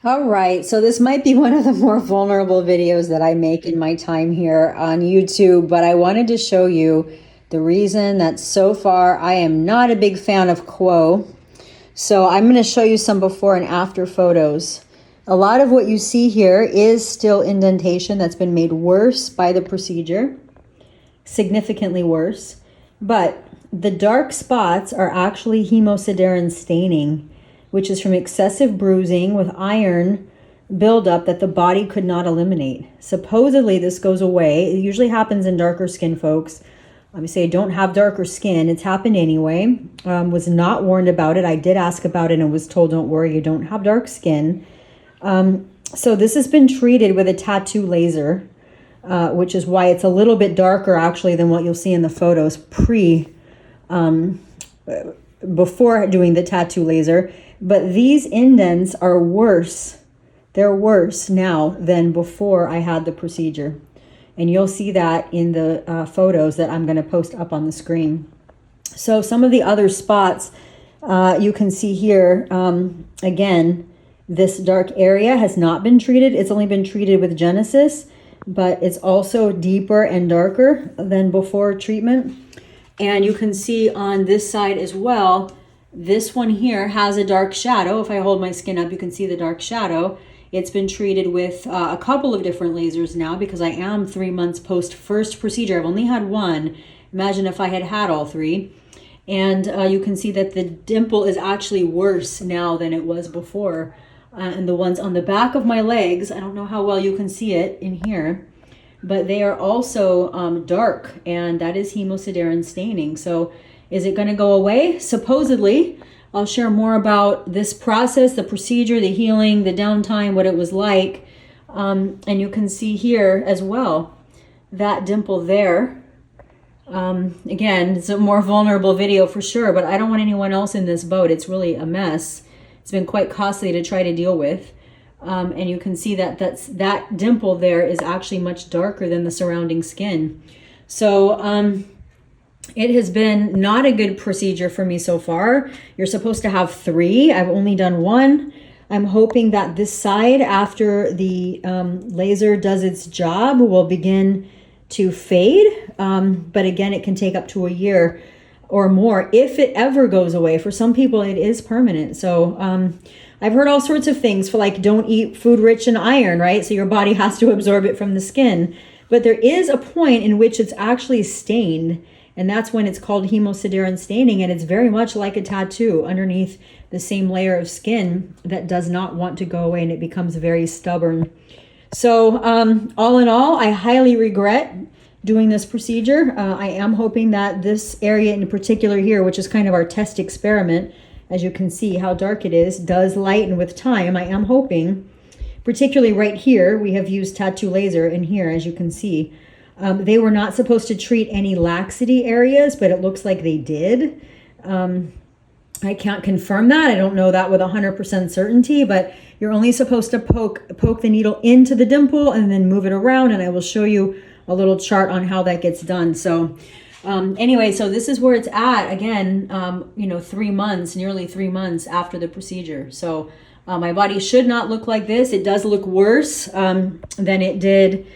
All right, so this might be one of the more vulnerable videos that I make in my time here on YouTube, but I wanted to show you the reason that so far I am not a big fan of QWO. So I'm going to show you some before and after photos. A lot of what you see here is still indentation that's been made worse by the procedure, significantly worse, but the dark spots are actually hemosiderin staining, which is from excessive bruising with iron buildup that the body could not eliminate. Supposedly this goes away. It usually happens in darker skin folks. Obviously I don't have darker skin. It's happened anyway. Was not warned about it. I did ask about it and was told, don't worry, you don't have dark skin. So this has been treated with a tattoo laser, which is why it's a little bit darker actually than what you'll see in the photos before doing the tattoo laser. But these indents are worse. They're worse now than before I had the procedure. And you'll see that in the photos that I'm going to post up on the screen. So some of the other spots you can see here, again, this dark area has not been treated. It's only been treated with Genesis, but it's also deeper and darker than before treatment. And you can see on this side as well, this one here has a dark shadow. If I hold my skin up, you can see the dark shadow. It's been treated with a couple of different lasers now because I am 3 months post first procedure. I've only had one. Imagine if I had had all three. And you can see that the dimple is actually worse now than it was before. And the ones on the back of my legs, I don't know how well you can see it in here, but they are also dark, and that is hemosiderin staining. So is it going to go away? Supposedly. I'll share more about this process, the procedure, the healing, the downtime, what it was like. And you can see here as well, that dimple there. Again, it's a more vulnerable video for sure, but I don't want anyone else in this boat. It's really a mess. It's been quite costly to try to deal with. And you can see that that dimple there is actually much darker than the surrounding skin. So it has been not a good procedure for me so far. You're supposed to have 3. I've only done 1. I'm hoping that this side, after the laser does its job, will begin to fade. But again, it can take up to a year or more if it ever goes away. For some people, it is permanent. So I've heard all sorts of things for like, don't eat food rich in iron, right? So your body has to absorb it from the skin. But there is a point in which it's actually stained. And that's when it's called hemosiderin staining. And it's very much like a tattoo underneath the same layer of skin that does not want to go away, and it becomes very stubborn. So all in all, I highly regret doing this procedure. I am hoping that this area in particular here, which is kind of our test experiment, as you can see how dark it is, does lighten with time. I am hoping, particularly right here, we have used tattoo laser in here, as you can see. They were not supposed to treat any laxity areas, but it looks like they did. I can't confirm that. I don't know that with 100% certainty, but you're only supposed to poke the needle into the dimple and then move it around, and I will show you a little chart on how that gets done. So anyway, so this is where it's at. Again, 3 months, nearly 3 months after the procedure. So my body should not look like this. It does look worse than it did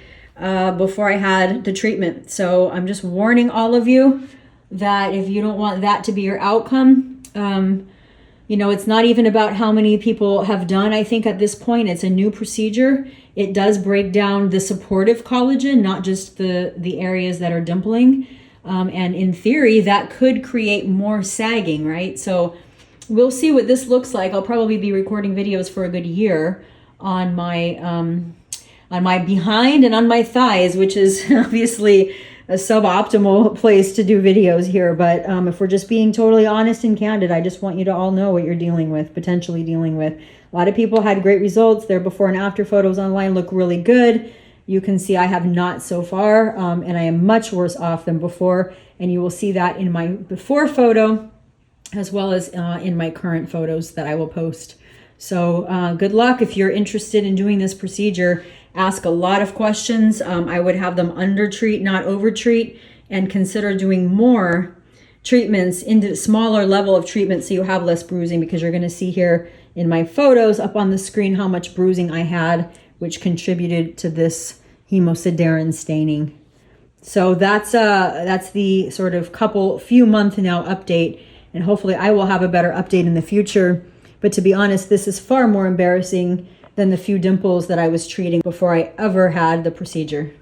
before I had the treatment. So I'm just warning all of you that if you don't want that to be your outcome, it's not even about how many people have done. I think at this point, it's a new procedure. It does break down the supportive collagen, not just the areas that are dimpling. And in theory, that could create more sagging, right? So we'll see what this looks like. I'll probably be recording videos for a good year on my behind and on my thighs, which is obviously a suboptimal place to do videos here. But if we're just being totally honest and candid, I just want you to all know what you're dealing with, potentially dealing with. A lot of people had great results. Their before and after photos online look really good. You can see I have not so far, and I am much worse off than before. And you will see that in my before photo, as well as in my current photos that I will post. So good luck if you're interested in doing this procedure. Ask a lot of questions. I would have them under-treat, not over-treat, and consider doing more treatments into smaller level of treatment so you have less bruising, because you're going to see here in my photos up on the screen how much bruising I had, which contributed to this hemosiderin staining. So that's the sort of few month now update, and hopefully I will have a better update in the future. But to be honest, this is far more embarrassing than the few dimples that I was treating before I ever had the procedure.